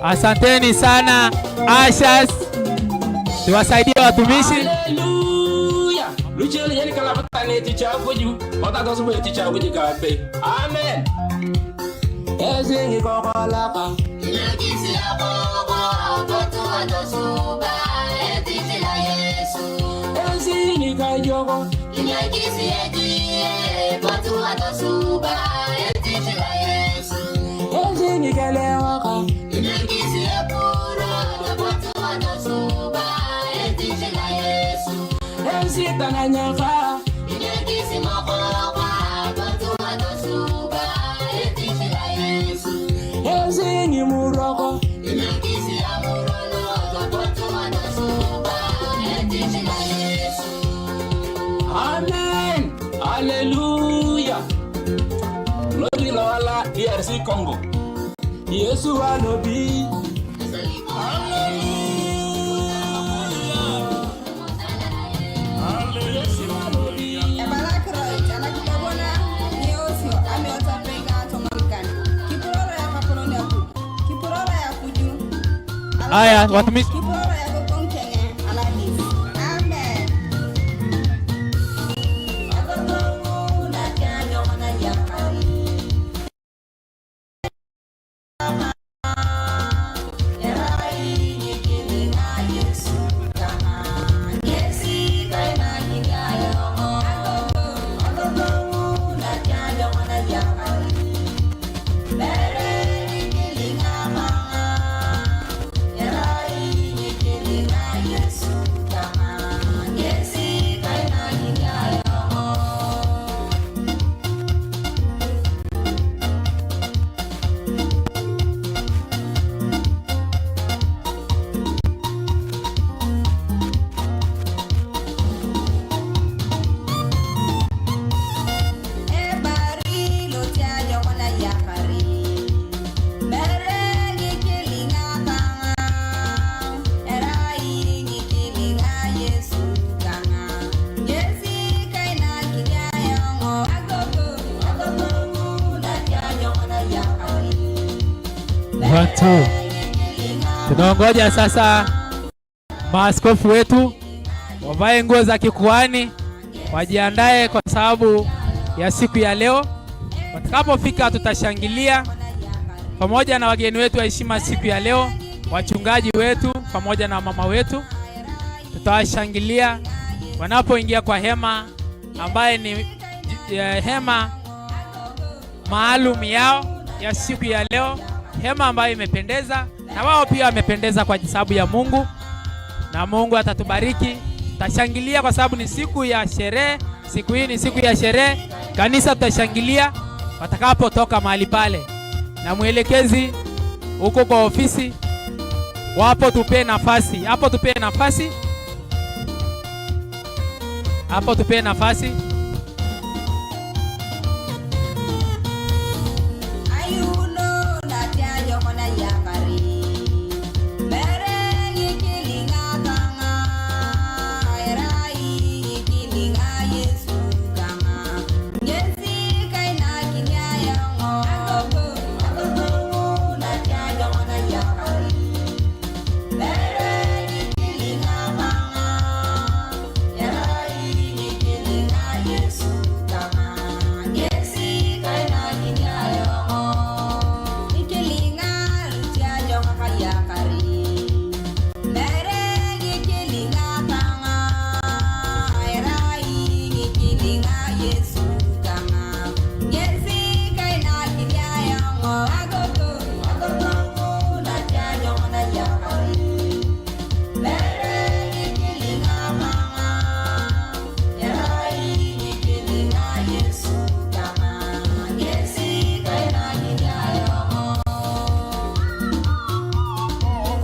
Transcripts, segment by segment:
Asanteni sana Ashas. Tuwasaidie watumishi. Haleluya. Luchele yeni kala batane ticha kuju. Ota to subu ticha kuju kape. Amen. Ezingi kokolaka. Inagisi ya Baba, watu watosuba, etiti la Yesu. Ezingi kajogo. Inagisi ya Jie, watu watosuba, etiti la Yesu. Ezingi kelewaka. Inagisi ya Pura, watu watosuba, etiti la Yesu. Ezingi tanganyaka. Inagisi mokoka, watu watosuba, etiti la Yesu. Ezingi muroko. Inagisi ya Murolo, watu watosuba, etiti la Yesu. Amen. Hallelujah. Glory Lola DRC Congo. Yesu alobi. Haya, watumishi. Watu. Tunaongoja sasa maaskofu wetu wavae nguo za kikuhani, wajiandae kwa sababu ya siku ya leo. Watakapofika tutashangilia pamoja na wageni wetu wa heshima siku ya leo, wachungaji wetu pamoja na mama wetu. Tutawashangilia wanapoingia kwa hema ambaye ni hema maalum yao ya siku ya leo, hema ambayo imependeza, na wao pia wamependeza kwa sababu ya Mungu, na Mungu atatubariki. Tutashangilia kwa sababu ni siku ya sherehe. Siku hii ni siku ya sherehe. Kanisa tutashangilia watakapotoka mahali pale, na mwelekezi huko kwa ofisi wapo, tupe nafasi hapo, tupe nafasi hapo, tupe nafasi.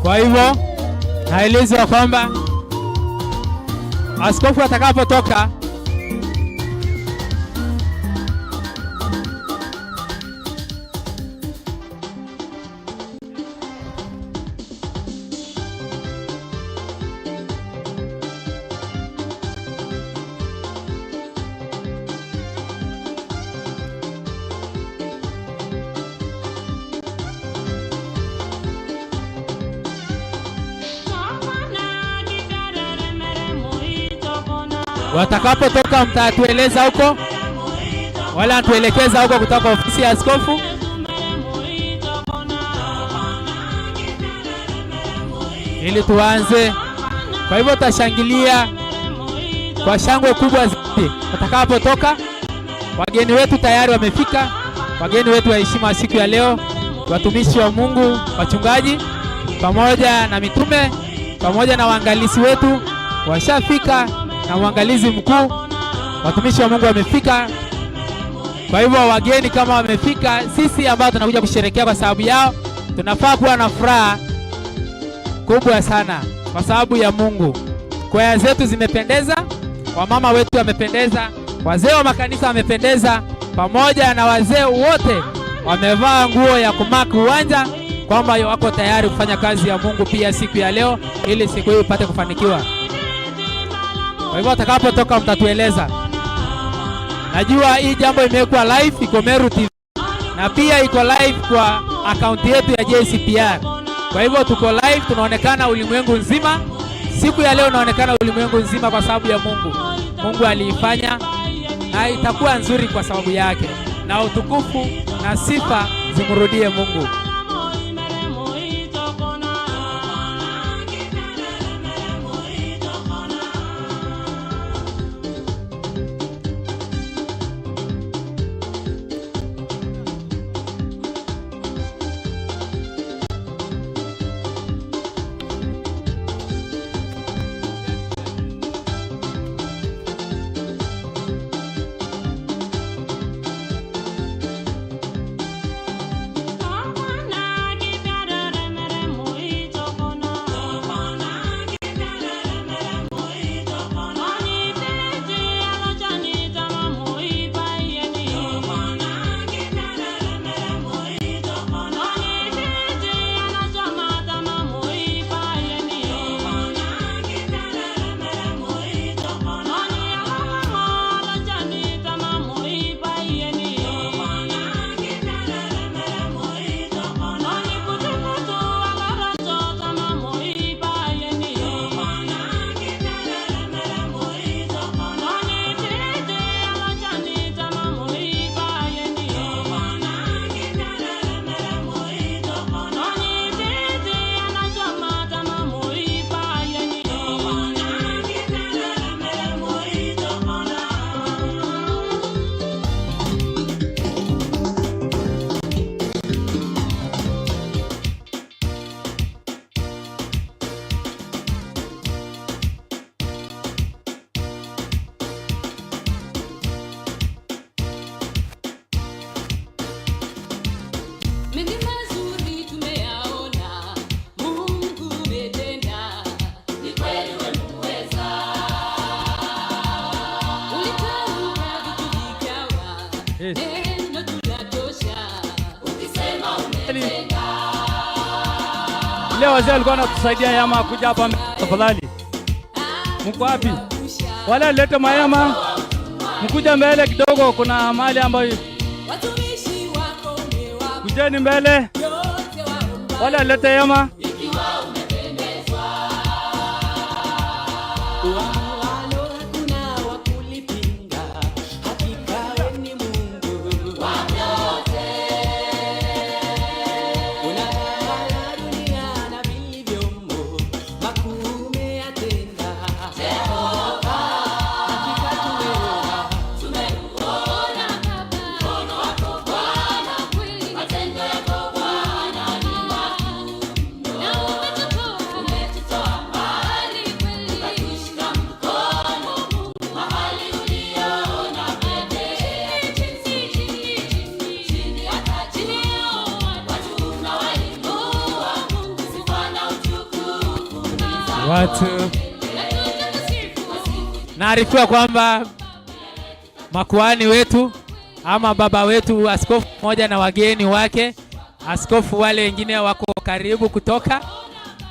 Kwa hivyo naelezwa kwamba askofu atakapotoka Watakapotoka mtatueleza huko, wala atuelekeza huko kutoka ofisi ya askofu. Ili tuanze. Kwa hivyo tutashangilia kwa shangwe kubwa zaidi watakapotoka. Wageni wetu tayari wamefika, wageni wetu wa heshima siku ya leo, watumishi wa Mungu, wachungaji pamoja na mitume pamoja na waangalizi wetu washafika, na mwangalizi mkuu. Watumishi wa Mungu wamefika. Kwa hivyo wageni kama wamefika, sisi ambao tunakuja kusherehekea kwa sababu yao, tunafaa kuwa na furaha kubwa sana kwa sababu ya Mungu. Kwaya zetu zimependeza, wamama wetu wamependeza, wazee wa makanisa wamependeza, pamoja na wazee wote wamevaa nguo ya kumaki uwanja kwamba wako tayari kufanya kazi ya Mungu pia siku ya leo, ili siku hii ipate kufanikiwa. Kwa hivyo atakapotoka mtatueleza. Najua hii jambo imekuwa live, iko Meru TV na pia iko live kwa akaunti yetu ya JCPR. Kwa hivyo tuko live, tunaonekana ulimwengu nzima. Siku ya leo inaonekana ulimwengu nzima kwa sababu ya Mungu. Mungu aliifanya na itakuwa nzuri kwa sababu yake, na utukufu na sifa zimrudie Mungu. Leo wazee walikuwa wanatusaidia yama kuja hapa, tafadhali. Mko wapi? Wala lete mayama. Mkuja mbele kidogo, kuna mahali ambayo kujeni mbele. Wala lete yama. Watu naarifiwa kwamba makuhani wetu ama baba wetu askofu mmoja na wageni wake, askofu wale wengine wako karibu kutoka.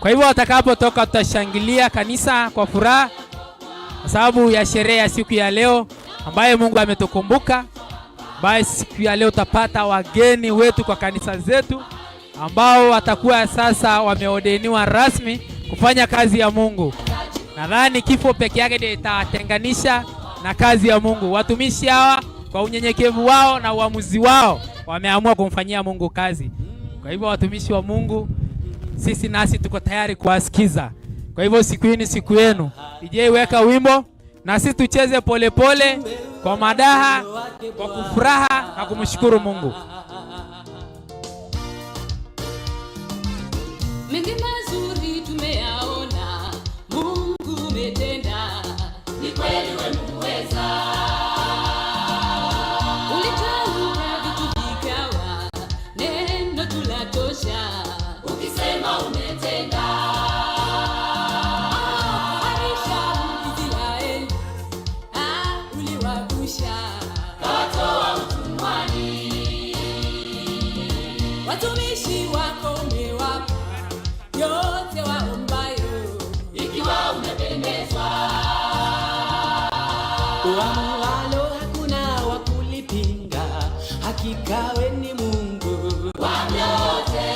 Kwa hivyo watakapotoka tutashangilia kanisa kwa furaha kwa sababu ya sherehe ya siku ya leo ambaye Mungu ametukumbuka. Basi siku ya leo utapata wageni wetu kwa kanisa zetu ambao watakuwa sasa wameordeniwa rasmi kufanya kazi ya Mungu. Nadhani kifo peke yake ndiyo itatenganisha na kazi ya Mungu. Watumishi hawa kwa unyenyekevu wao na uamuzi wao wameamua kumfanyia Mungu kazi. Kwa hivyo watumishi wa Mungu, sisi nasi tuko tayari kuwasikiza. Kwa hivyo siku hii ni siku yenu. DJ weka wimbo na sisi tucheze polepole kwa madaha, kwa kufuraha na kumshukuru Mungu. Mengi mazuri tumeyaona, Mungu umetenda, ni kweli wewe muweza. Ulitamka vitu vikawa, neno tulatosha, ukisema umetenda. Aisha Israeli, uliwagusha, kawatoa utumwani. Watumishi wako umewapa yote waombayo, ikiwa umependezwa. Uamualo hakuna wa kulipinga, hakika wewe ni Mungu wa vyote.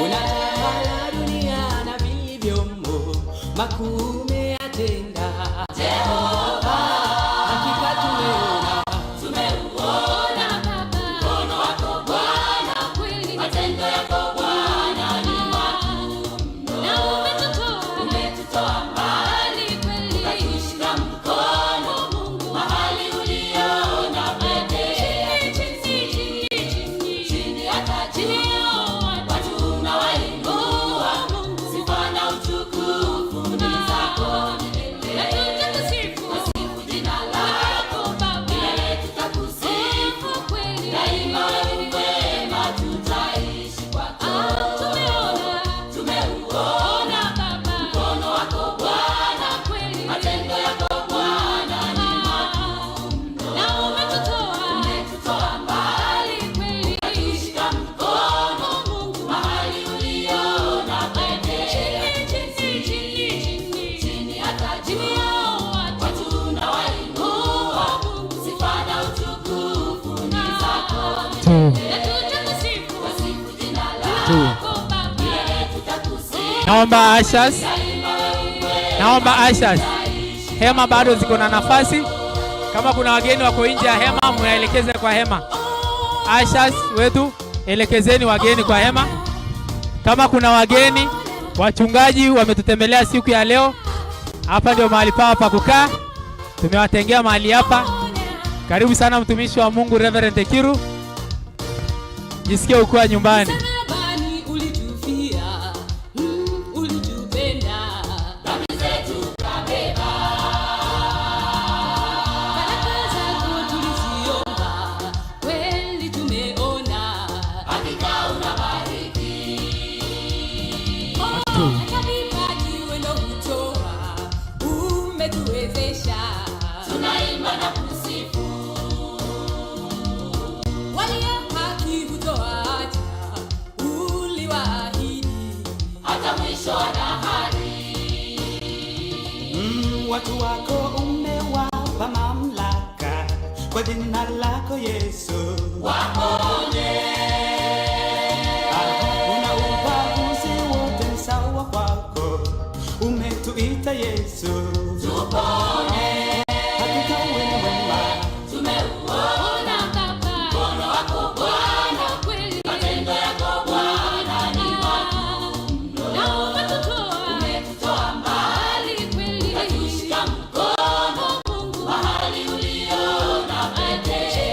Unatawala dunia na vilivyomo, makuu umeyatenda Jehova, hakika tumeona. tumeuona Baba, mkono wako Bwana, kweli matendo yako Bwana ni makuu mno. Na umetutoa mbali kweli, ukatushika mkono Mungu, mahali uliona pekee. Chini hata juu, watu unawainua Mungu, sifa na utukufu ni zako milele. Tutakusifu jina lako Baba, milele tutakusifu kweli. Daima wewe mwema, tutaishi kwako. Tumeuona Baba, mkono wako Bwana, kweli matendo yako Bwana ni makuu mno. Na umetutoa mbali kweli, ukatushika mkono Mungu, mahali uliona pekee. Chini hata juu, watu unawainua Mungu, sifa na utukufu ni zako milele. Tutakusifu jina lako Baba, milele tutakusifu. Naomba Ashas. Hema bado ziko na nafasi. Kama kuna wageni wako nje ya hema, muelekeze kwa hema. Ashas wetu, elekezeni wageni kwa hema. Kama kuna wageni, wachungaji wametutembelea siku ya leo. Hapa ndio mahali pao pa kukaa. Tumewatengea mahali hapa. Karibu sana mtumishi wa Mungu Reverend Ekiru. Jisikie ukiwa nyumbani. Msalabani ulitufia, ulitupenda, dhambi zetu kabeba. Baraka zako tuliziomba, kweli tumeona, hakika unabariki. Hata vipaji wendo hutoa, umetuwezesha, tunaimba na kusifu. Walio haki hutoacha, uliwaahidi, hata mwisho wa dahari. Watu wako umewapa mamlaka, kwa jina lako Yesu Waponye, una ubaguzi wote sawa kwako, umetuita Yesu tupone, hakika wewe ni mwema. tumeuona Baba, mkono wako Bwana, kweli matendo yako Bwana ni makuu mno. Na umetutoa mbali kweli, ukatushika mkono Mungu, mahali uliona pekee.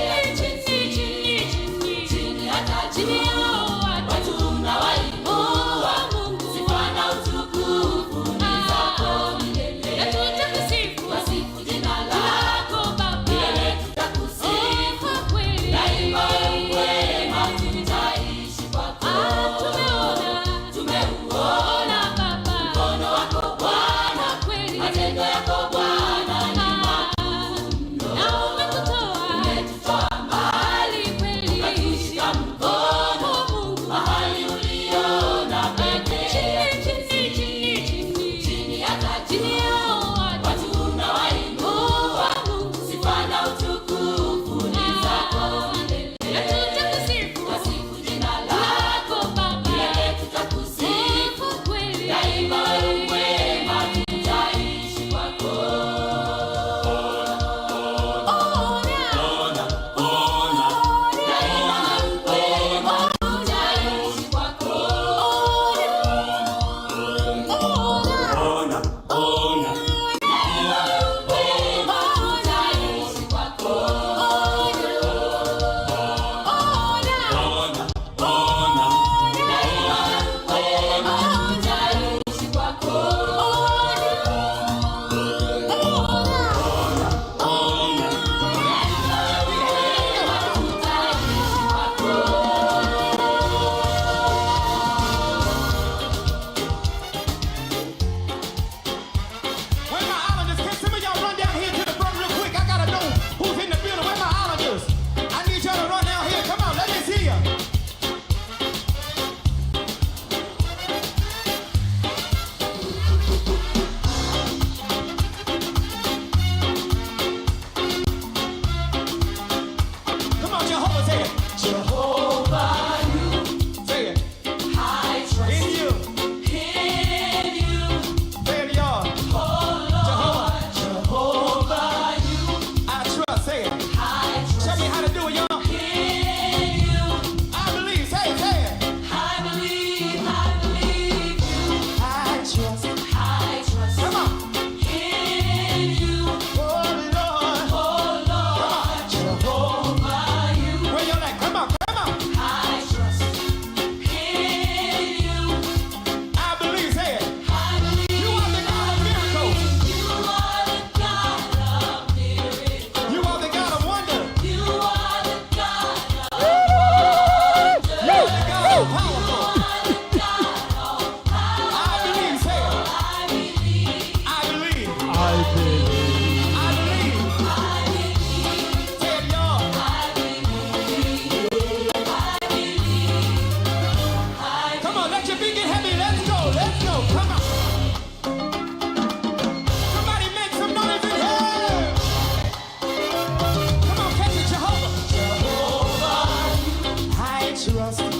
trust in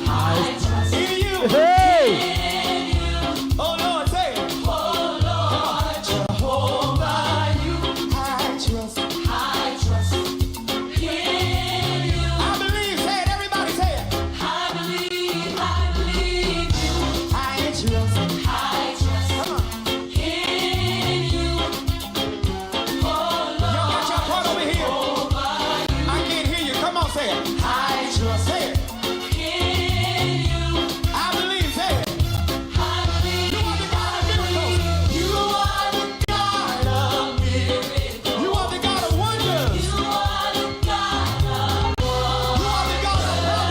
you. Hey! Oh Lord, say it. Oh Lord, Jehovah, you. I trust in you. I believe, say it, everybody say it. I believe you. I trust in you. Come on. In you. Y'all got your part over here. I can't hear you. Come on, say it. I trust. Say it. I believe. Say it. You are the God of miracles. You are the God of wonders. You are the God of miracles.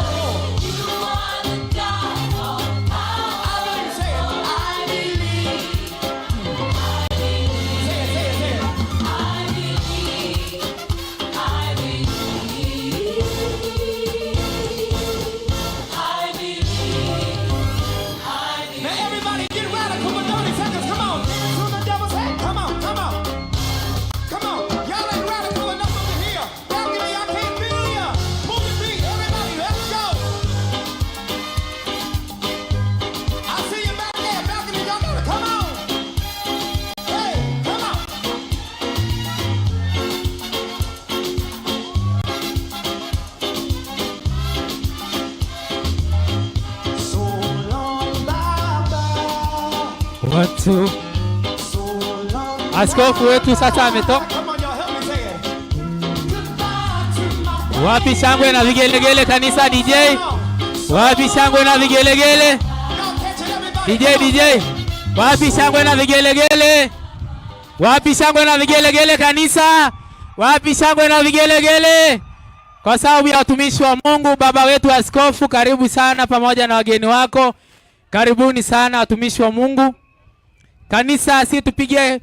You are the God of power. I believe. Say it. I believe. Say it. Say it. Say it. Now everybody get radical for 30 seconds. Come on. To the devil's head. Come on. Come on. Come on. Y'all ain't radical enough over here. Balcony, I can't feel ya. Move your feet. Everybody, let's go. I see you back there. Balcony, y'all gotta come on. Hey, come on. So long, Baba. Watu So long. askofu wetu sasa ametoka. Come on, y'all, help me say it. Goodbye to my Wapi shangwe na vigelegele kanisa DJ? Wapi shangwe na vigelegele? Y'all catch it, everybody. DJ wapi shangwe na vigelegele? Wapi shangwe na vigelegele kanisa? Wapi shangwe na vigelegele? Kwa sababu ya watumishi wa Mungu, baba wetu askofu, karibu sana pamoja na wageni wako. Karibuni sana watumishi wa Mungu. Kanisa, si tupige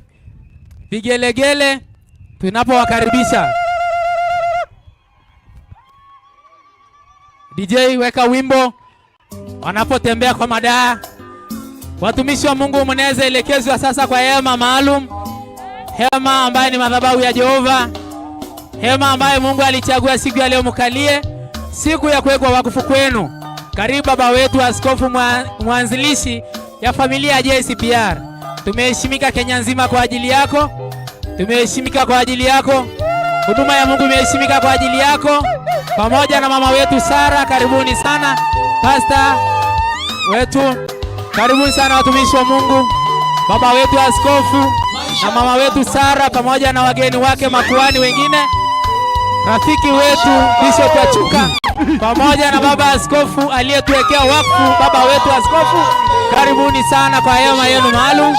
vigelegele tunapowakaribisha. DJ weka wimbo wanapotembea kwa madaa. Watumishi wa Mungu mnaweza elekezwa sasa kwa hema maalum. Hema ambaye ni madhabahu ya Jehova. Hema ambaye Mungu alichagua siku ya leo mkalie. Siku ya kuwekwa wakfu kwenu. Karibu baba wetu askofu mwanzilishi ya familia ya JCPR. Tumeheshimika Kenya nzima kwa ajili yako. Tumeheshimika kwa ajili yako. Huduma ya Mungu imeheshimika kwa ajili yako. Pamoja na mama wetu Sara, karibuni sana. Pastor wetu, karibuni sana watumishi wa Mungu. Baba wetu askofu na mama wetu Sara pamoja na wageni wake makuhani wengine. Rafiki wetu Bishop Achuka pamoja na baba askofu aliyetuwekea wakfu baba wetu askofu. Karibuni sana kwa hema yenu maalum.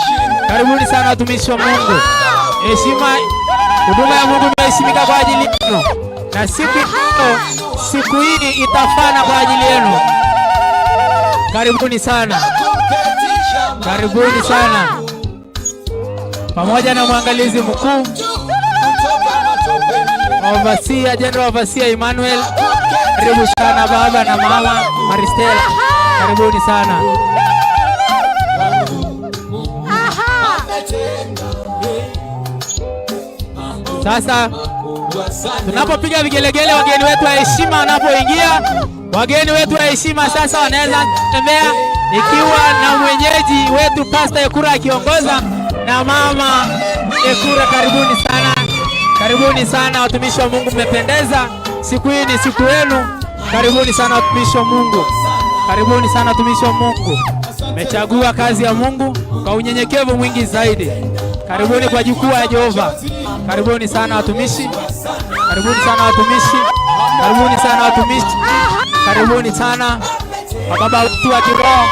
Karibuni sana watumishi wa Mungu. Heshima, huduma ya Mungu imeheshimika kwa ajili yenu. Na siku hii itafana kwa ajili yenu. Karibuni sana. Karibuni sana. Pamoja na mwangalizi mkuu Overseer, General Overseer Emmanuel. Karibu sana baba na mama Maristela. Karibuni sana. Sasa tunapopiga vigelegele, wageni wetu wa heshima wanapoingia, wageni wetu wa heshima sasa wanaweza kutembea, ikiwa na mwenyeji wetu Pastor Ekura akiongoza na mama Ekura. Karibuni sana. Karibuni sana watumishi wa Mungu, mmependeza. Siku hii ni siku yenu. Karibuni sana watumishi wa Mungu. Karibuni sana watumishi wa Mungu. Mmechagua kazi ya Mungu kwa unyenyekevu mwingi zaidi. Karibuni kwa jukwaa ya Jehova. Karibuni sana watumishi. Karibuni sana watumishi. Karibuni sana watumishi. Karibuni sana baba wetu wa kiroho,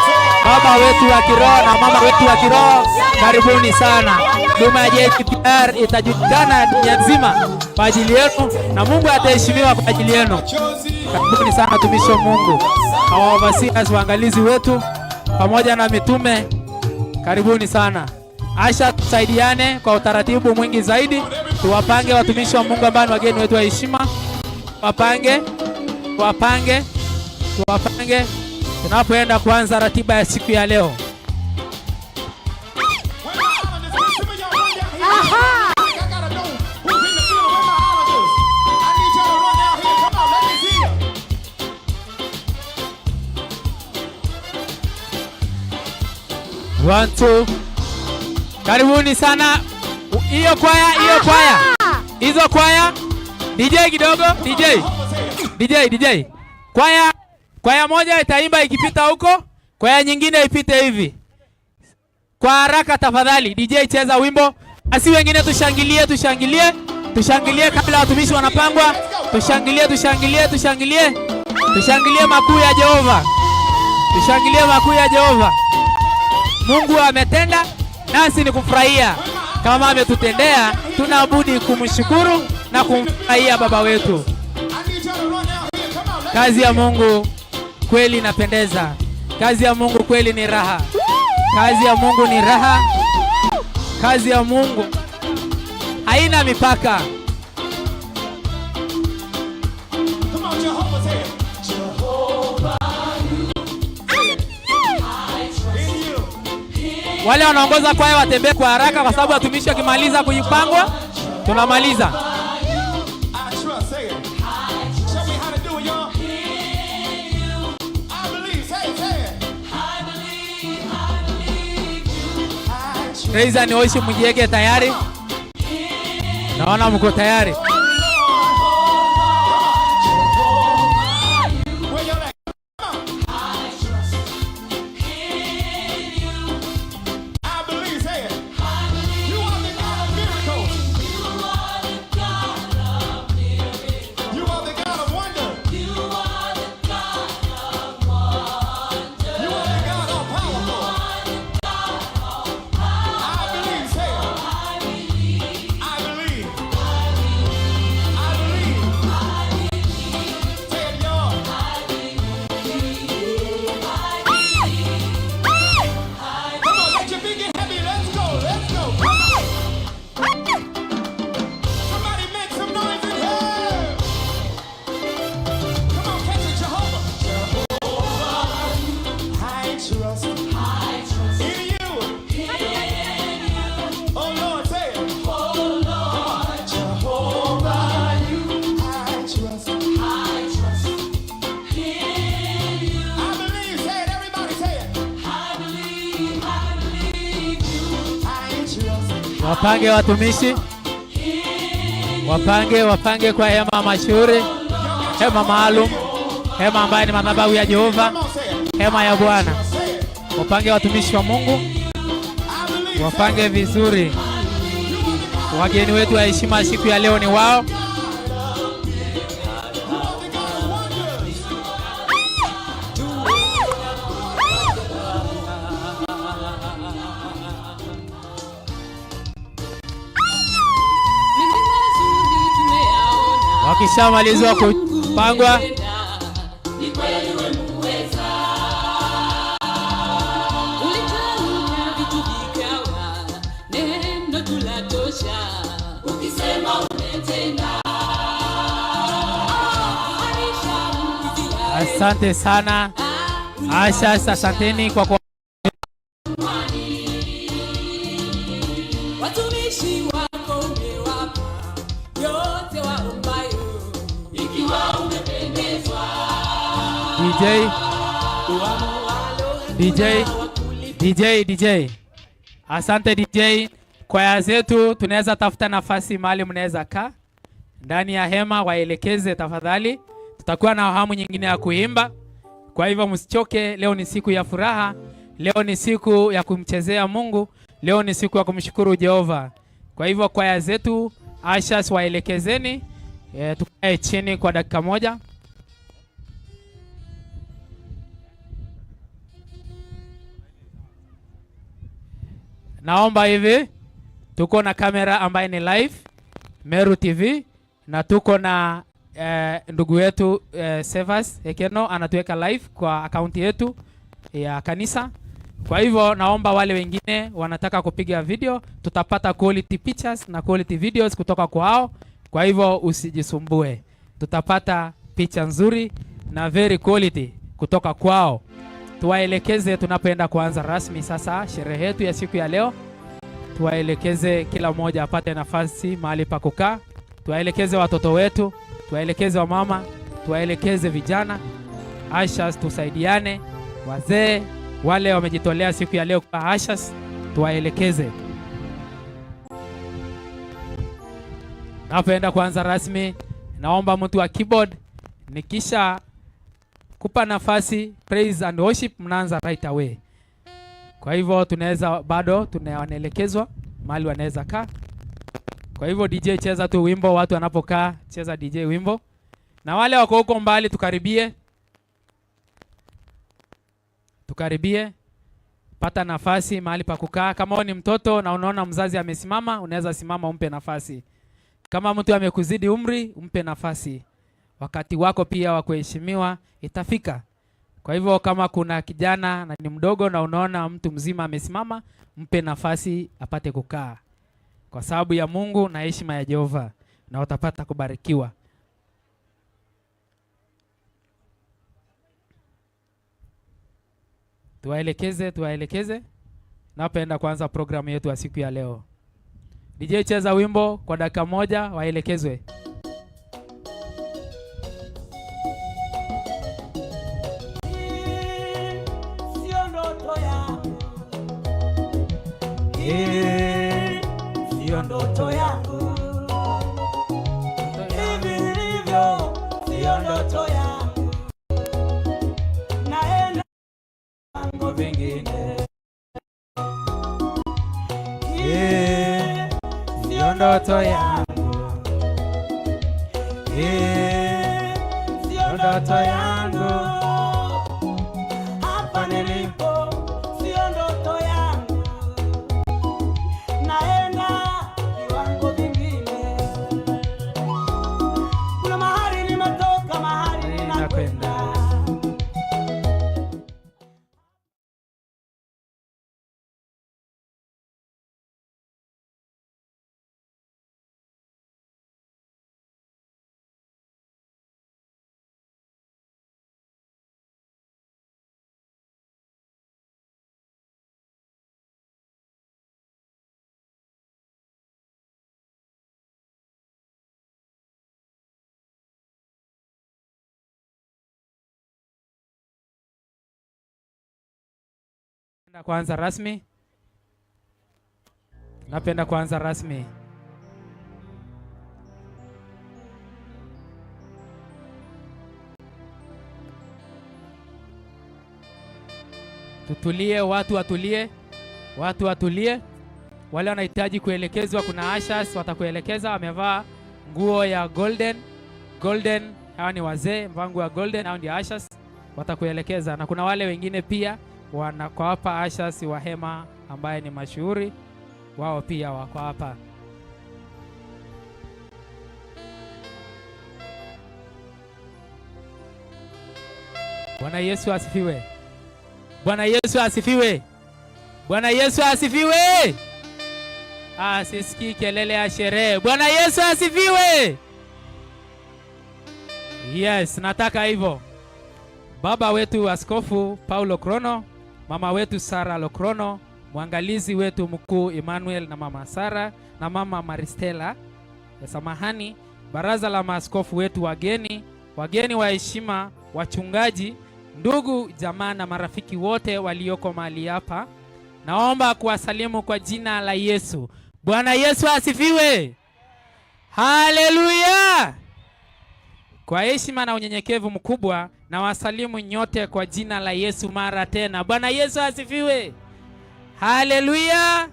baba wetu wa kiroho na mama wetu wa kiroho. Karibuni sana. Huduma ya JCPR itajulikana dunia nzima kwa ajili yenu na Mungu ataheshimiwa kwa ajili yenu. Karibuni sana watumishi wa Mungu. Hawa overseers, waangalizi wetu pamoja na mitume. Karibuni sana. Asha, tusaidiane kwa utaratibu mwingi zaidi. Tuwapange watumishi wa Mungu ambao ni wageni wetu wa heshima. Wapange tunapoenda kuanza ratiba ya siku ya leo. 1 2. Karibuni sana. Hiyo kwaya. Hizo kwaya. DJ kidogo, DJ. Kwaya moja itaimba ikipita huko, kwaya nyingine ipite hivi. Kwa haraka tafadhali, DJ cheza wimbo. Asi wengine tushangilie kabla watumishi wanapangwa. Tushangilie makuu ya Jehova. Mungu ametenda, nasi ni kufurahia. Kama ametutendea, tunabudi kumshukuru na kumfurahia baba wetu. Kazi ya Mungu kweli inapendeza. Kazi ya Mungu kweli ni raha. Kazi ya Mungu ni raha. Kazi ya Mungu haina mipaka. Wale wanaongoza kwaya watembee kwa haraka kwa sababu watumishi wakimaliza kujipangwa tunamaliza. Praise and worship, mjieke tayari. Naona mko tayari. Wapange watumishi. Wapange kwa hema mashuhuri, hema maalum, hema ambayo ni madhabahu ya Jehova, hema ya Bwana. Wapange watumishi wa Mungu. Wapange vizuri. Wageni wetu wa heshima siku ya leo ni wao. Wakishamalizwa kupangwa, asante sana. Asanteni kwa watumishi wako umewapa yote waombayo, ikiwa umependezwa. DJ. Asante DJ. Kwaya zetu tunaweza tafuta nafasi mahali mnaweza kaa ndani ya hema, waelekeze tafadhali. Tutakuwa na hamu nyingine ya kuimba. Kwa hivyo msichoke, leo ni siku ya furaha. Leo ni siku ya kumchezea Mungu. Leo ni siku ya kumshukuru Jehova. Kwa hivyo kwaya zetu ashas waelekezeni. Tukae chini kwa dakika moja. Naomba hivi, tuko na kamera ambaye ni live Meru TV, na tuko na ndugu yetu Sevas Ekeno anatuweka live kwa akaunti yetu ya kanisa. Kwa hivyo naomba wale wengine wanataka kupiga video, tutapata quality pictures na quality videos kutoka kwao. Kwa hivyo usijisumbue, tutapata picha nzuri na very quality kutoka kwao. Tuwaelekeze tunapoenda kuanza rasmi sasa sherehe yetu ya siku ya leo. Tuwaelekeze kila mmoja apate nafasi mahali pa kukaa. Tuwaelekeze watoto wetu, tuwaelekeze wamama, tuwaelekeze vijana. Ashas tusaidiane, wazee, wale wamejitolea siku ya leo kwa Ashas tuwaelekeze. Napoenda kuanza rasmi, naomba mtu wa keyboard nikisha kupa nafasi praise and worship mnaanza right away. Kwa hivyo tunaweza bado tunaelekezwa mahali wanaweza kaa. Kwa hivyo DJ cheza tu wimbo, watu wanapokaa cheza DJ wimbo. Na wale wako huko mbali tukaribie pata nafasi mahali pa kukaa. Kama ni mtoto na unaona mzazi amesimama, unaweza simama umpe nafasi. Kama mtu amekuzidi umri, umpe nafasi. Wakati wako pia wa kuheshimiwa itafika. Kwa hivyo kama kuna kijana na ni mdogo na unaona mtu mzima amesimama, mpe nafasi apate kukaa. Kwa sababu ya Mungu na heshima ya Jehova, na utapata kubarikiwa. Tuwaelekeze. Napenda kuanza programu yetu ya siku ya leo. DJ cheza wimbo kwa dakika moja, waelekezwe. Sio ndoto yangu. Sio ndoto yangu. Hivi hivyo sio ndoto yangu. Naenda mambo vingine. Sio ndoto yangu. Sio ndoto yangu. Hapa nilipo sio ndoto yangu. Naenda viwango vingine. Kuna mahali nimetoka, mahali ninakwenda. Napenda kuanza rasmi. Tutulie, watu watulie. Wale wanahitaji kuelekezwa, kuna Ashas watakuelekeza. Wamevaa nguo ya golden, hawa ni wazee, mvaa nguo ya golden, hao ndio Ashas watakuelekeza. Na kuna wale wengine pia kwa hapa Ashas wa hema ambaye ni mashuhuri, wao pia wako hapa. Bwana Yesu asifiwe. Bwana Yesu asifiwe. Bwana Yesu asifiwe. Sisikii kelele ya sherehe. Bwana Yesu asifiwe. Yes, nataka hivyo. Baba wetu Askofu Paulo Krono, mama wetu Sara Lokrono, mwangalizi wetu mkuu Emmanuel na mama Sara na mama Maristela, samahani, baraza la maaskofu wetu, wageni wa heshima, wachungaji, ndugu, jamaa na marafiki wote walioko mahali hapa, naomba kuwasalimu kwa jina la Yesu. Bwana Yesu asifiwe. Haleluya. Kwa heshima na unyenyekevu mkubwa na wasalimu nyote kwa jina la Yesu mara tena. Bwana Yesu asifiwe. Haleluya.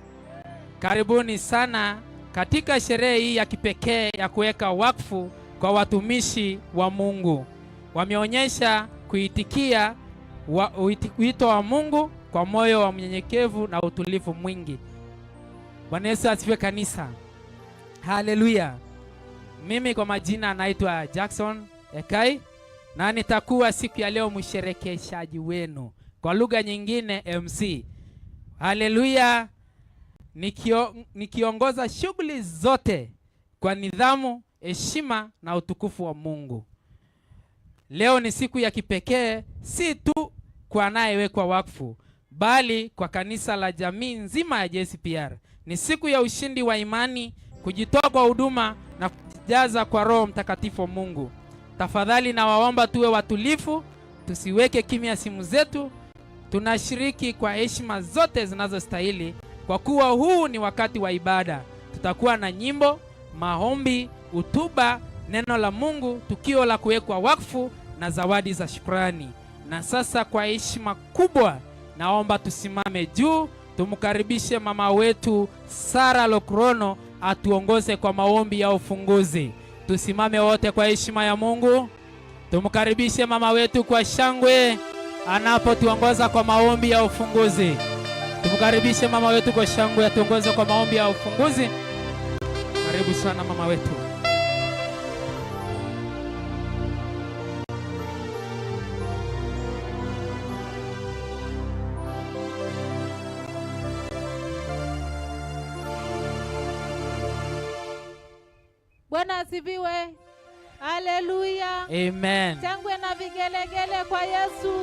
Karibuni sana katika sherehe hii ya kipekee ya kuweka wakfu kwa watumishi wa Mungu. Wameonyesha kuitikia wito wa Mungu kwa moyo wa mnyenyekevu na utulivu mwingi. Bwana Yesu asifiwe kanisa. Haleluya. Mimi kwa majina naitwa Jackson Ekai na nitakuwa siku ya leo msherekeshaji wenu, kwa lugha nyingine MC. Haleluya. Nikiongoza shughuli zote kwa nidhamu, heshima na utukufu wa Mungu. Leo ni siku ya kipekee, si tu kwa anayewekwa wakfu, bali kwa kanisa la jamii nzima ya JCPR. Ni siku ya ushindi wa imani, kujitoa kwa huduma na kujaza kwa Roho Mtakatifu wa Mungu. Tafadhali na waomba tuwe watulivu, tusiweke kimya simu zetu, tunashiriki kwa heshima zote zinazostahili, kwa kuwa huu ni wakati wa ibada. Tutakuwa na nyimbo, maombi, hutuba, neno la Mungu, tukio la kuwekwa wakfu na zawadi za shukrani. Na sasa kwa heshima kubwa, naomba tusimame juu, tumkaribishe mama wetu Sara Lokrono atuongoze kwa maombi ya ufunguzi. Tusimame wote kwa heshima ya Mungu. Tumkaribishe mama wetu kwa shangwe anapotuongoza kwa maombi ya ufunguzi. Tumkaribishe mama wetu kwa shangwe atuongoze kwa maombi ya ufunguzi. Karibu sana mama wetu. Bwana asifiwe. Haleluya. Amen. Shangwe na vigelegele kwa Yesu.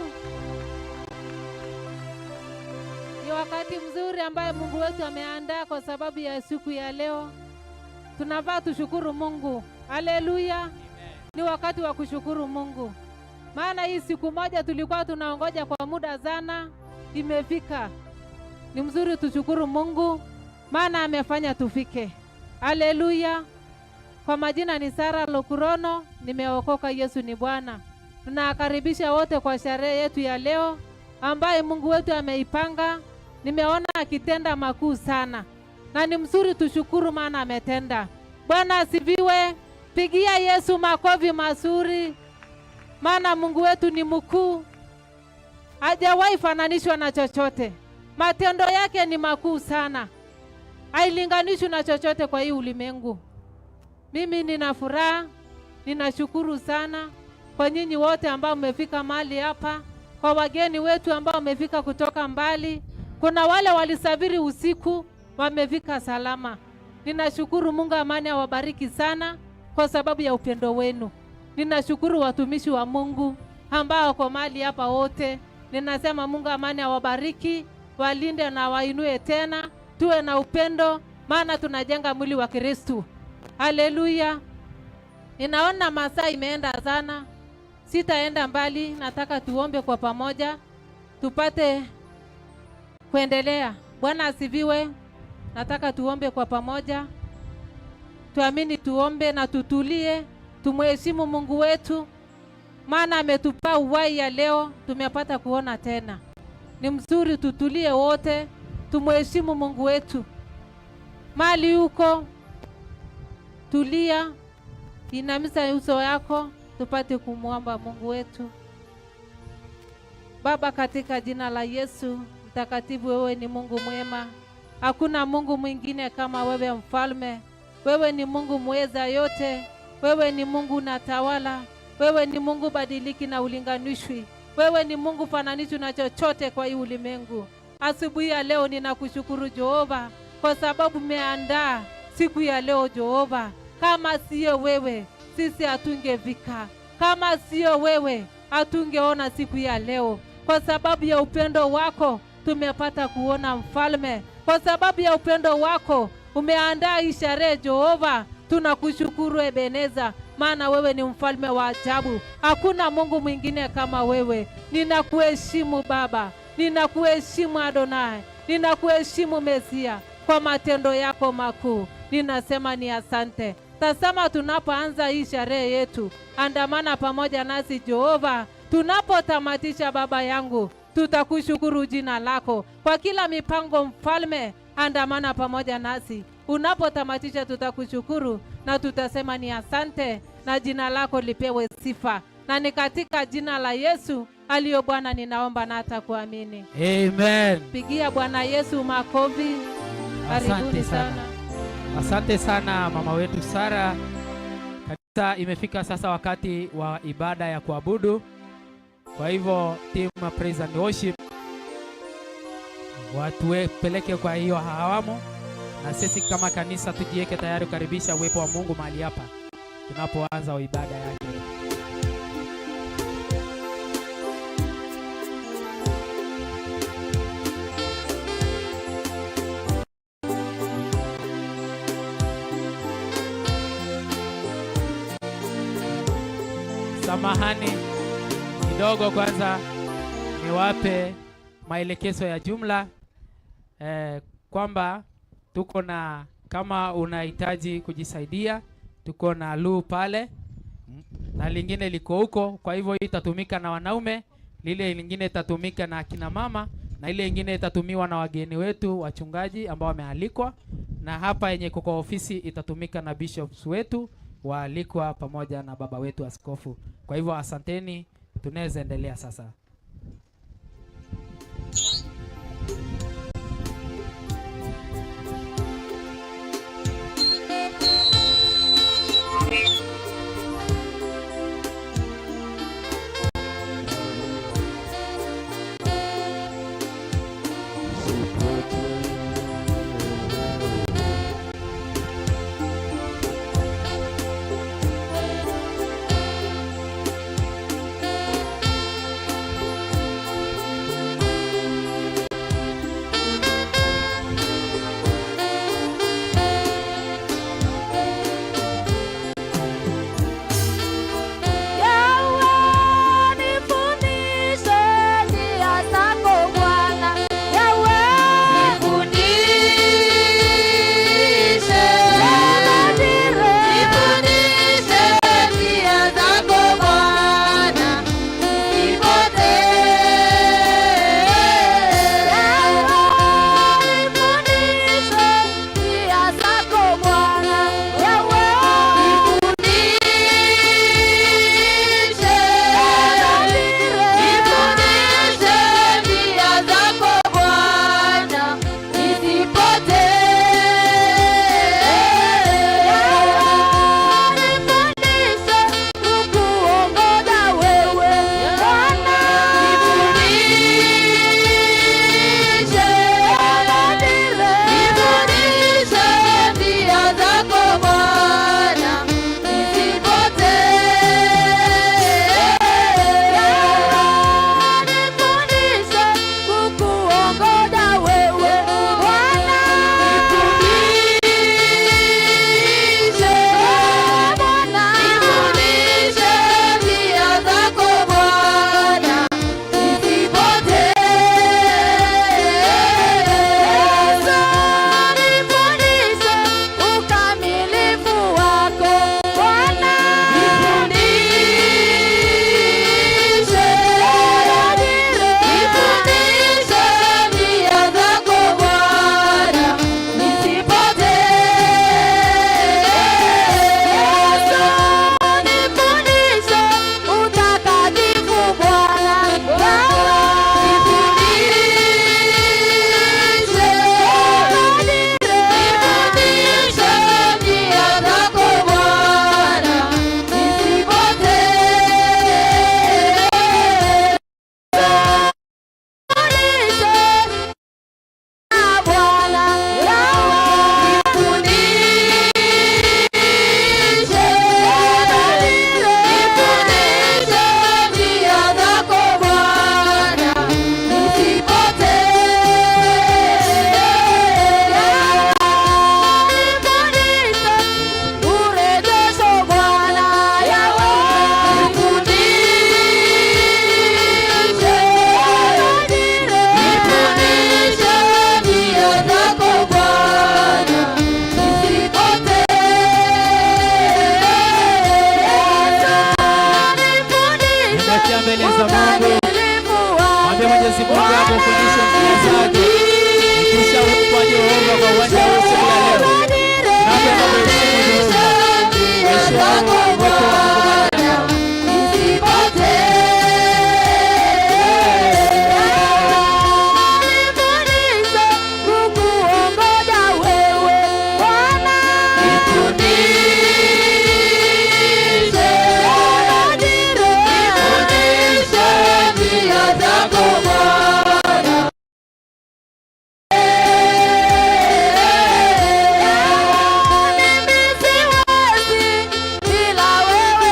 Ni wakati mzuri ambaye Mungu wetu ameandaa kwa sababu ya siku ya leo. Tunafaa tushukuru Mungu. Haleluya. Ni wakati wa kushukuru Mungu. Maana hii siku moja tulikuwa tunaongoja kwa muda sana, imefika. Ni mzuri tushukuru Mungu, maana amefanya tufike. Haleluya. Kwa majina ni Sara Lokrono, nimeokoka. Yesu ni Bwana. Tunakaribisha wote kwa sherehe yetu ya leo ambaye Mungu wetu ameipanga. Nimeona akitenda makuu sana, na ni mzuri tushukuru maana ametenda. Bwana asifiwe. Pigia Yesu makofi mazuri, maana Mungu wetu ni mkuu, hajawahi fananishwa na chochote. Matendo yake ni makuu sana, hailinganishwi na chochote kwa hii ulimwengu. Mimi nina furaha, ninashukuru sana kwa nyinyi wote ambao mmefika mahali hapa, kwa wageni wetu ambao wamefika kutoka mbali. Kuna wale walisafiri usiku, wamefika salama. Ninashukuru Mungu, amani awabariki sana kwa sababu ya upendo wenu. Ninashukuru watumishi wa Mungu ambao wako mahali hapa wote. Ninasema Mungu amani awabariki, walinde na wainue tena. Tuwe na upendo, maana tunajenga mwili wa Kristo. Haleluya. Ninaona masaa imeenda sana, sitaenda mbali. Nataka tuombe kwa pamoja tupate kuendelea. Bwana asifiwe. Nataka tuombe kwa pamoja, tuamini, tuombe na tutulie, tumheshimu Mungu wetu, maana ametupa uhai ya leo, tumepata kuona tena. Ni mzuri tutulie wote, tumheshimu Mungu wetu. Mali huko tulia, inamisa uso yako, tupate kumwomba Mungu wetu. Baba, katika jina la Yesu mtakatifu, wewe ni Mungu mwema. Hakuna Mungu mwingine kama wewe, mfalme. Wewe ni Mungu mweza yote. Wewe ni Mungu unatawala. Wewe ni Mungu badiliki na ulinganishwi. Wewe ni Mungu fananishwi na chochote kwa hii ulimwengu. Asubuhi ya leo ninakushukuru Jehova, kwa sababu umeandaa siku ya leo Jehova. Kama sio wewe, sisi hatungefika. Kama sio wewe, hatungeona siku ya leo. Kwa sababu ya upendo wako tumepata kuona, mfalme. Kwa sababu ya upendo wako umeandaa hii sherehe Jehova. Tunakushukuru Ebeneza, maana wewe ni mfalme wa ajabu. Hakuna Mungu mwingine kama wewe. Ninakuheshimu Baba, ninakuheshimu Adonai, ninakuheshimu Mesia kwa matendo yako makuu. Ninasema ni asante. Tazama, tunapoanza hii sherehe yetu, andamana pamoja nasi Jehova. Tunapotamatisha Baba yangu, tutakushukuru jina lako kwa kila mipango, mfalme. Andamana pamoja nasi unapotamatisha, tutakushukuru na tutasema ni asante, na jina lako lipewe sifa. Na ni katika jina la Yesu aliyo Bwana ninaomba na atakuamini. Amen. Pigia Bwana Yesu makofi. Karibuni sana. Asante sana mama wetu Sara. Kanisa imefika sasa wakati wa ibada ya kuabudu. Kwa hivyo team praise and worship watuepeleke kwa hiyo awamu, na sisi kama kanisa tujiweke tayari kukaribisha uwepo wa Mungu mahali hapa tunapoanza ibada yake. Samahani kidogo, kwanza niwape maelekezo ya jumla kwamba tuko na, kama unahitaji kujisaidia, tuko na luu pale na lingine liko huko. Kwa hivyo hii itatumika na wanaume, lile lingine itatumika na akina mama, na ile nyingine itatumiwa na wageni wetu wachungaji ambao wamealikwa, na hapa yenye kwa ofisi itatumika na bishops wetu waalikwa pamoja na baba wetu askofu. Kwa hivyo asanteni, tunaweza endelea sasa. Mwenyezi Mungu akufundishe njia zake. Nikisha uwepo wa Jehova kwa uwanja wa siku ya leo. Napenda kuheshimu Jehova. Heshimu uwepo wa Mungu. Ila wewe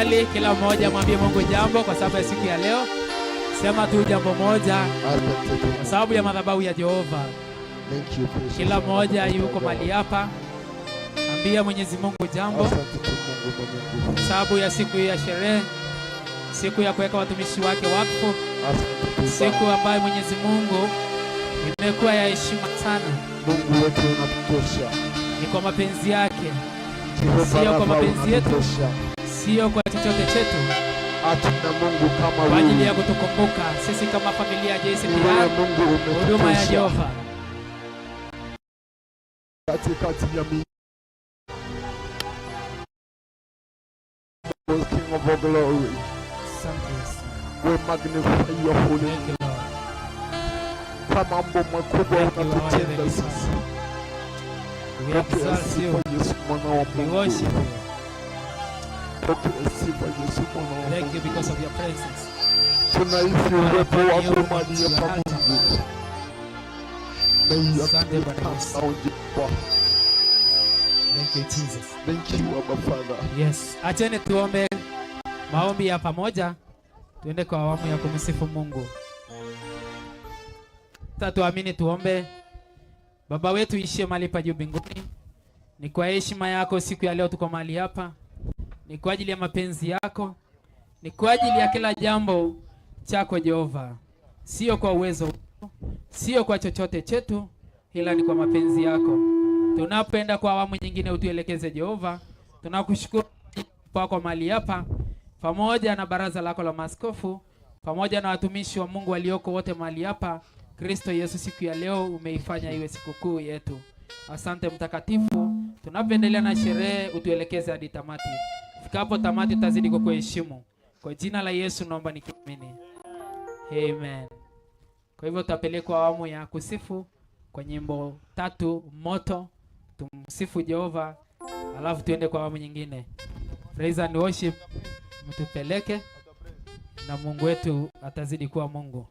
tafadhali kila mmoja mwambie Mungu jambo kwa sababu ya siku ya leo. Sema tu jambo moja kwa sababu ya madhabahu ya Jehova. Kila mmoja yuko mahali hapa, ambia Mwenyezi Mungu jambo kwa sababu ya siku ya sherehe, siku ya kuweka watumishi wake wakfu, siku ambayo Mwenyezi Mungu imekuwa ya heshima sana. Mungu wetu unatosha. Ni kwa mapenzi yake, sio kwa mapenzi yetu, sio kwa chochote chetu. Hatuna Mungu kama wewe. Kwa ajili ya kutukumbuka sisi kama familia ya JCPR, huduma ya Jehova katikati ya mimi. King of all glory. We magnify your holy name. Kwa mambo makubwa unatutenda sisi. We exalt you. We worship you. Thank you because of your presence. Tunaishi uwepo wako mahali hapa Mungu. Thank you Jesus. Thank you Abba Father. Yes. Acheni tuombe maombi ya pamoja. Tuende kwa awamu ya kumsifu Mungu. Tuamini tuombe. Baba wetu ishie mahali pa juu mbinguni. Ni kwa heshima yako siku ya leo tuko mahali hapa. Ni kwa ajili ya mapenzi yako. Ni kwa ajili ya kila jambo chako Jehova. Sio kwa uwezo, sio kwa chochote chetu, ila ni kwa mapenzi yako. Tunapenda kwa awamu nyingine utuelekeze Jehova. Tunakushukuru kwa mahali hapa pamoja na baraza lako la maaskofu pamoja na watumishi wa Mungu walioko wote mahali hapa. Kristo Yesu, siku ya leo umeifanya iwe sikukuu yetu. Asante mtakatifu. Tunapoendelea na sherehe utuelekeze hadi tamati. Fikapo tamati tutazidi kwa kuheshimu. Kwa jina la Yesu naomba nikiamini. Amen. Kwa hivyo tutapelekwa awamu ya kusifu kwa nyimbo 3 moto. Tumsifu Jehova, alafu tuende kwa awamu nyingine. Praise and worship mtupeleke na Mungu wetu atazidi kuwa Mungu.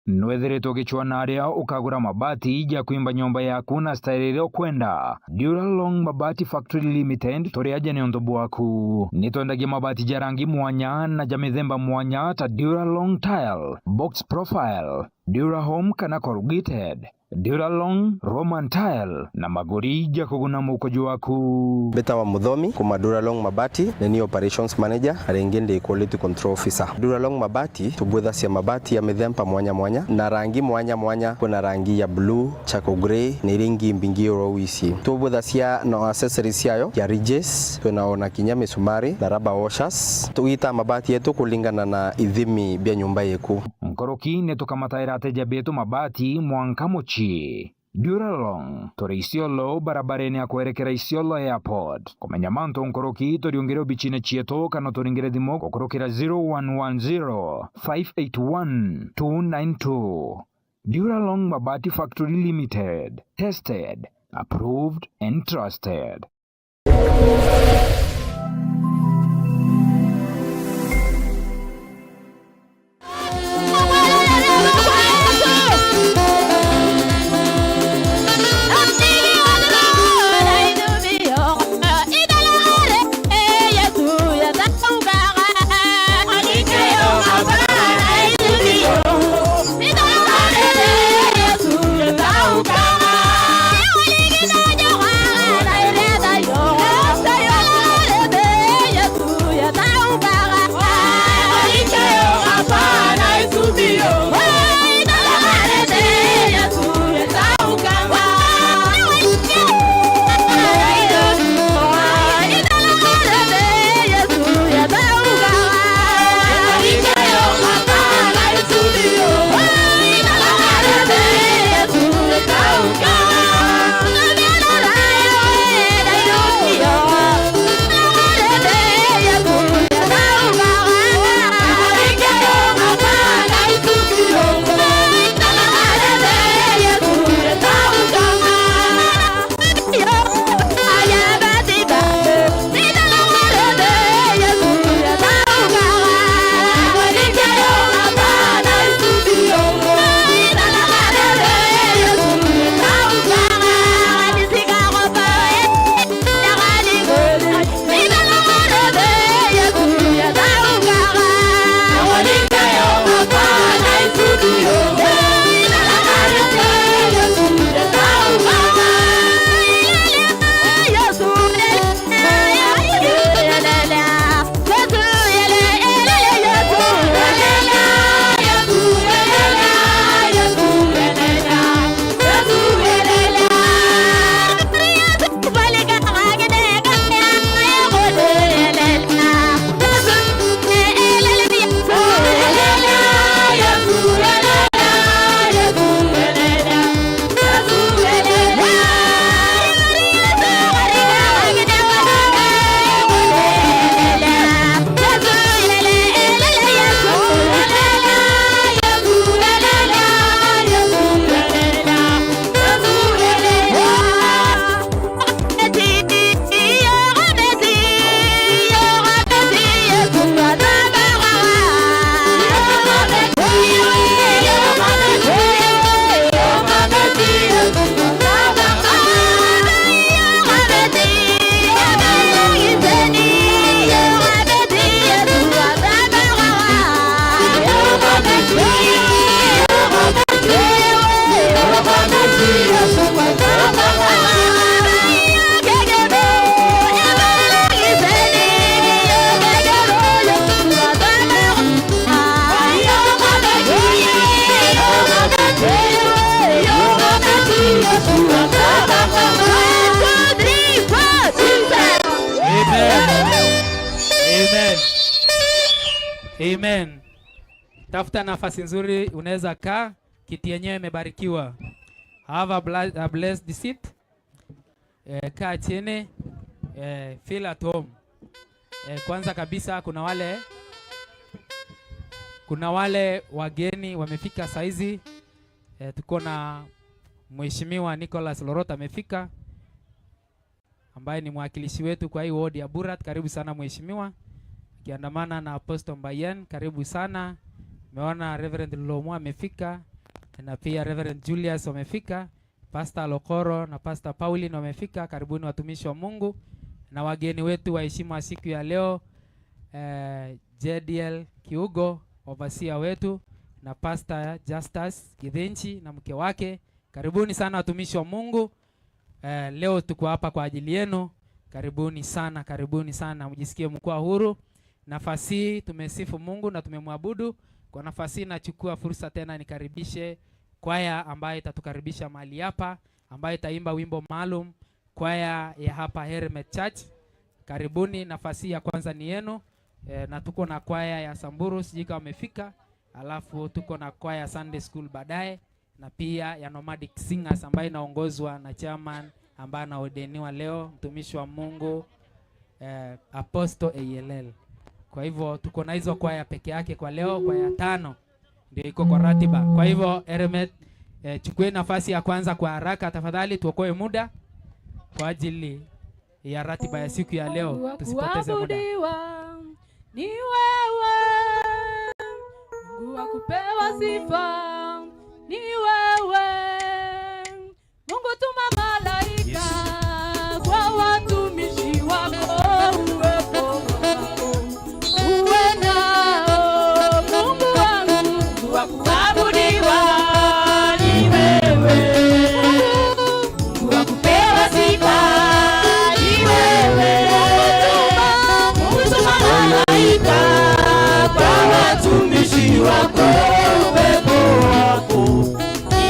nwethiritwo gichwanaria ukagura mabati ya kuimba nyumba yaku na stairero kwenda Duralong Mabati Factory Limited turi aje ni ndobu waku nitwendagia mabati ja rangi mwanya na ja mithemba mwanya ta Duralong Tile, Box Profile, Durahome kana corrugated, Duralong Roman Tile na magori ja kuguna mukojo waku. Beta wa Muthomi kuma Duralong Mabati ni operations manager arengende quality control officer. Duralong Mabati tubwetha cia mabati ya mithemba mwanya mwanya na rangi mwanya mwanya. Kuna rangi ya blue, charcoal grey ni ringi mbingi orowici. Tubwetha cia no accessories yayo ya ridges, tunaona kinya misumari na rubber washers. Tuita mabati yetu kulingana na ithimi bya nyumba yeku. Nkoroki netukamataira ateja betu mabati mwanka mochi Duralong turi Isiolo barabareni ya kuerekera Isiolo Airport. Kumenya manto nkoroki turiongere ubichine chieto kana turingire thimo kukurukira 0110 581 292. Duralong Mabati Factory Limited. Tested, approved and trusted. Amen. Tafuta nafasi nzuri, unaweza kaa, kiti yenyewe imebarikiwa. Have a blessed seat. Kaa chini, feel at home. Kwanza kabisa kuna wale wageni wamefika saizi. Tuko na Mheshimiwa Nicholas Lorota amefika, ambaye ni mwakilishi wetu kwa hii ward ya Burat. Karibu sana mheshimiwa. Kiandamana na Apostle Mbayen, karibu sana. Meona Reverend Lomo amefika. na pia Reverend Julius wamefika, Pastor Lokoro na Pastor Pauline wamefika. Karibuni watumishi wa Mungu na wageni wetu wa heshima siku ya leo, JDL Kiugo overseer wetu na Pastor Justus Githinji na mke wake. Karibuni sana watumishi wa Mungu. Leo tuko hapa kwa ajili yenu. Karibuni sana, mjisikie mkoa huru. Nafasi hii tumesifu Mungu na tumemwabudu. Kwa nafasi hii nachukua fursa tena nikaribishe kwaya ambayo itatukaribisha mahali hapa, ambayo itaimba wimbo maalum, kwaya ya hapa Hermet Church. Karibuni, nafasi ya kwanza ni yenu. Na tuko na kwaya ya Samburu sijika wamefika, alafu tuko na kwaya ya Sunday School baadaye, na pia ya Nomadic Singers ambayo inaongozwa na chairman ambaye anaodeniwa leo, mtumishi wa Mungu Apostle ALL. Kwa hivyo tuko na hizo kwaya peke yake kwa leo. Kwaya 5 ndio iko kwa ratiba. Kwa hivyo Hermet, chukue nafasi ya kwanza kwa haraka tafadhali, tuokoe muda kwa ajili ya ratiba ya siku ya leo, tusipoteze muda. Ni wewe Mungu wa kupewa sifa, ni wewe Mungu, tuma malaika kwa watumishi wako, uwepo wako uwe nao. Mungu wangu wa kuabudiwa, ni wewe Mungu wa kupewa sifa, ni wewe Mungu, tuma malaika kwa watumishi wako, uwepo wako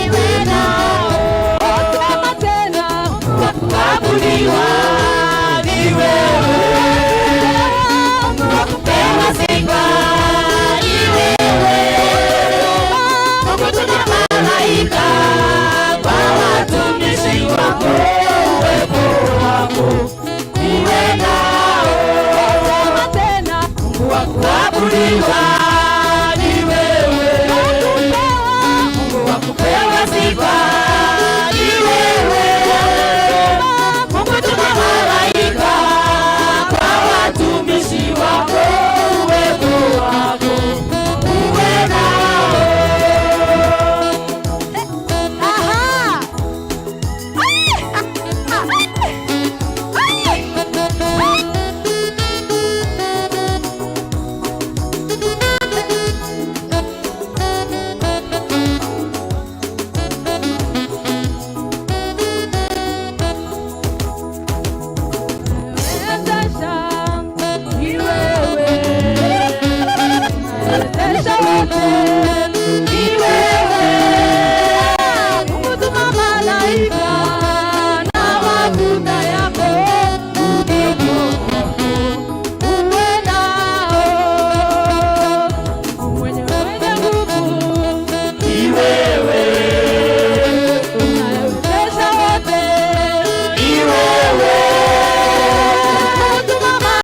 iwe nao. Sema tena, wa kuabudiwa ni wewe, wa kupewa sifa ni wewe. Mungu, tuna malaika kwa watumishi wako, uwepo wako iwe nao. Sema tena, wa kuabudiwa